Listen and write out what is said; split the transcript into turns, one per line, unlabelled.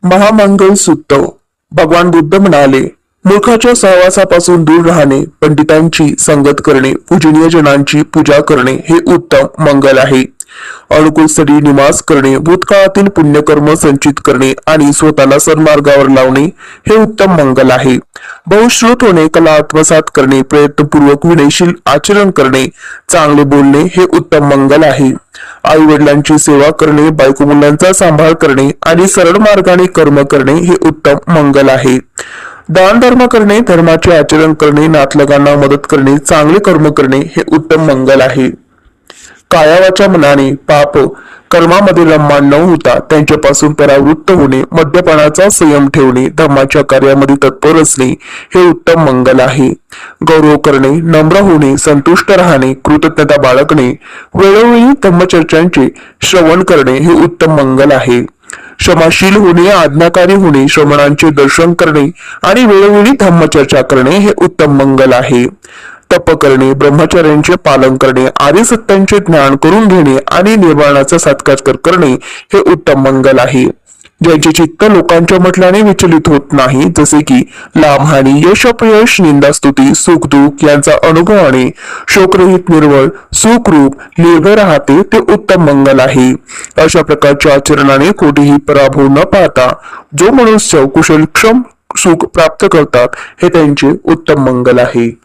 महामंगल सूक्त. भगवान बुद्ध म्हणाले, मूर्खाच्या सहवासापासून दूर राहणे, पंडितांची संगत करणे, पूजनीय जनांची पूजा करणे हे उत्तम मंगल आहे. अनुकूल स्थळी निवास करणे, भूतकाळातील पुण्यकर्म संचित करणे आणि स्वतःला सन्मार्गावर लावणे हे उत्तम मंगल आहे. बहुश्रुत होणे, कला आत्मसात करणे, प्रयत्नपूर्वक विनयशील आचरण करणे, चांगले बोलणे हे उत्तम मंगल आहे. आई वडिलांची सेवा करणे, बायको मुलांचा सांभाळ करणे आणि सरळ मार्गाने कर्म करणे हे उत्तम मंगल आहे. दान धर्म करणे, धर्माचे आचरण करणे, नातलगांना मदत करणे, चांगले कर्म करणे हे उत्तम मंगल आहे. कायावाच्या मनाने पाप कर्मामध्ये रममाण न होता त्यांच्यापासून परावृत्त होणे, मद्यपानाचा संयम ठेवणे, धर्माच्या कार्यामध्ये तत्पर असणे हे उत्तम मंगल आहे. गौरव करणे, नम्र होणे, संतुष्ट राहणे, कृतज्ञता बाळगणे, वेळोवेळी धम्मचर्चांचे श्रवण करणे हे उत्तम मंगल आहे. क्षमाशील होणे, आज्ञाकारी होणे, श्रमणांचे दर्शन करणे आणि वेळोवेळी धम्मचर्चा करणे हे उत्तम मंगल आहे. तप करणे, ब्रह्मचर्याचे पालन करणे, आर्य सत्यांचे ज्ञान करून घेणे आणि निर्वाणाचा साक्षात्कार करणे हे उत्तम मंगल आहे. ज्यांचे चित्त लोकांच्या म्हटल्याने विचलित होत नाही, जसे की लाभहानी, यश अपयश, निंदास्तुती, सुख दुःख यांचा अनुभवाने शोकरहित, निर्मळ, सुखरूप, निर्भय राहते ते उत्तम मंगल आहे. अशा प्रकारच्या आचरणाने कोठेही पराभव न पाहता जो मनुष्य कुशलक्षम सुख प्राप्त करतात हे त्यांचे उत्तम मंगल आहे.